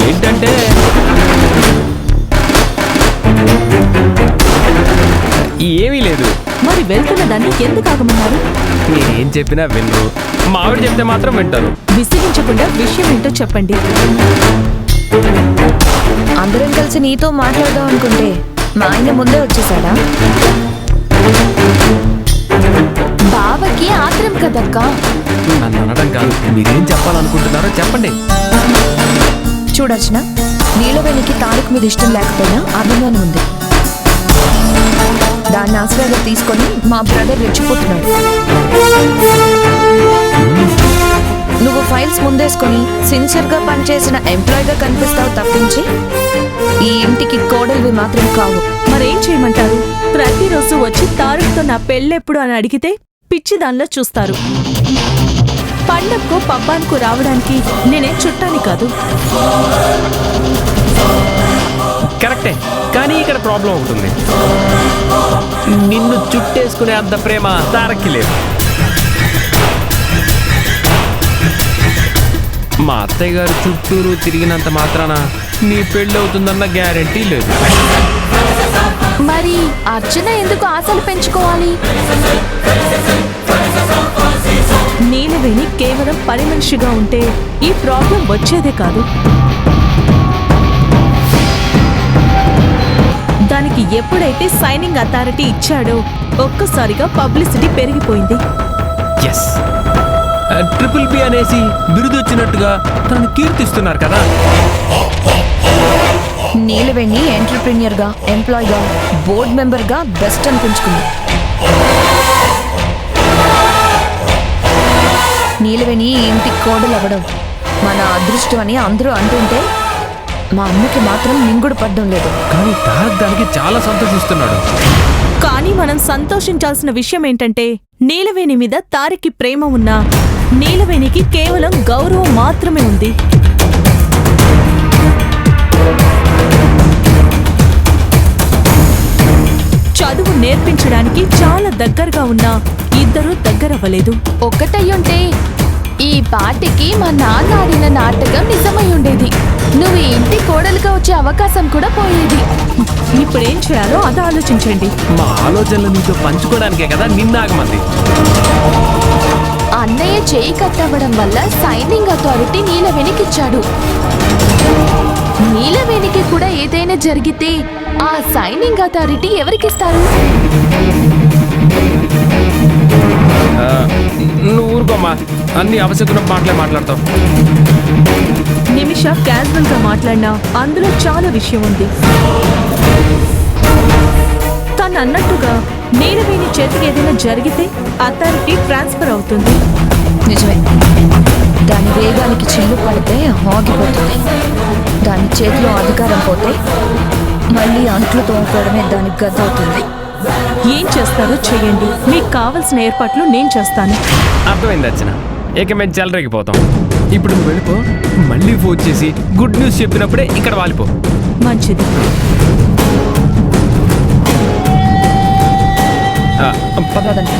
ఏంటంటే ఏమీ లేదు. మరి వెళ్తున్న దాన్ని ఎందుకు ఆగమన్నారు? నేనేం చెప్పినా వినరు, మా ఆవిడ చెప్తే మాత్రం వింటారు. విసిగించకుండా విషయం ఏంటో చెప్పండి. అందరం కలిసి నీతో మాట్లాడదాం అనుకుంటే మా ఆయన ముందే వచ్చేసాడా? బావకి ఆత్రం కదక్క. నన్ను అనడం కాదు, మీరేం చెప్పాలనుకుంటున్నారో చెప్పండి. చూడొచ్చిన నీలవేణికి తారక్ మీద ఇష్టం లేకపోయినా అభిమానం ఉంది. దాన్ని ఆశ్రయంగా తీసుకొని మా బ్రదర్ రెచ్చిపోతున్నాడు. నువ్వు ఫైల్స్ ముందేసుకొని సిన్సియర్ గా పనిచేసిన ఎంప్లాయీగా కనిపిస్తావు తప్పించి ఈ ఇంటికి కోడలివి మాత్రం కావు. మరేం చేయమంటారు? ప్రతిరోజు వచ్చి తారక్తో నా పెళ్ళెప్పుడు అని అడిగితే పిచ్చి దానిలో చూస్తారు. పండక్కో పబ్బానికో రావడానికి నేనే చుట్టాని కాదు. కరెక్టే, కానీ ఇక్కడ ప్రాబ్లం ఉంటుంది. నిన్ను చుట్టేసుకునే అంత ప్రేమ తారక్కి లేదు. మా అత్తయ్య గారు చుట్టూరు తిరిగినంత మాత్రాన నీ పెళ్ళి అవుతుందన్న గ్యారెంటీ లేదు. మరి అర్చన ఎందుకు ఆశలు పెంచుకోవాలి? నీలవేణి కేవలం పని మనిషిగా ఉంటే ఈ ప్రాబ్లం వచ్చేదే కాదు. దానికి ఎప్పుడైతే సైనింగ్ అథారిటీ ఇచ్చాడో ఒక్కసారిగా పబ్లిసిటీ పెరిగిపోయింది. ఎస్, ట్రిపుల్ బి అనేసి బిరుదు వచ్చినట్టుగా తను కీర్తిస్తున్నారు కదా. నీలవేణి ఎంటర్‌ప్రెన్యూర్ గా, ఎంప్లాయీగా, బోర్డ్ మెంబర్ గా బెస్ట్ అనిపించుకుంది. నీలవేణి ఈ ఇంటికి కోడలు అవ్వడం మన అదృష్టం అని అందరూ అంటుంటే మా అమ్మకి మాత్రం మింగుడు పడ్డం లేదు. కానీ తారక్ దానికి చాలా సంతోషిస్తున్నాడు. కానీ మనం సంతోషించాల్సిన విషయం ఏంటంటే నీలవేణి మీద తారక్కి ప్రేమ ఉన్నా నీలవేణికి కేవలం గౌరవం మాత్రమే ఉంది. చదువు నేర్పించడానికి చాలా దగ్గరగా ఉన్నా ఇద్దరూ దగ్గరవ్వలేదు. ఒక్కటయ్యుంటే ఈ పాటికి మా నాన్న ఆడిన నాటకం నిజమై ఉండేది. నువ్వు ఈ ఇంటి కోడలుగా వచ్చే అవకాశం కూడా పోయేది. ఇప్పుడేం చేయాలో అది ఆలోచించండి. మా ఆలోచనలు నీతో పంచుకోవడానికే కదా నిన్నాగమంది. అన్నయ్య చేయి కట్టవడం వల్ల సైనింగ్ అథారిటీ నీలవేణికిచ్చాడు. నీలవేణికి కూడా ఏదైనా జరిగితే ఆ సైనింగ్ అథారిటీ ఎవరికిస్తారు? నువ్వు ఊరుకోమ్మా, అన్ని అవసరం మాటలే మాట్లాడతావు. నిమిష క్యాజువల్ గా మాట్లాడినా అందులో చాలా విషయం ఉంది. తను అన్నట్టుగా నీలవేణి చేతికి ఏదైనా జరిగితే అథారిటీ ట్రాన్స్ఫర్ అవుతుంది. నిజమే, దాని వేగానికి చిల్లు పడితే ఆగిపోతుంది. దాని చేతిలో అధికారం పోతే మళ్ళీ అంట్లు తోముకోవడమే దానికి గద్దవుతుంది. ఏం చేస్తారో చెయ్యండి, మీకు కావలసిన ఏర్పాట్లు నేను చేస్తాను. అర్థమైంది అర్చన, ఇక మేము చెలరేగిపోతాం. ఇప్పుడు నువ్వు వెళ్ళిపో, మళ్ళీ ఫోన్ చేసి గుడ్ న్యూస్ చెప్పినప్పుడే ఇక్కడ వాలిపో. మంచిది. పదండి.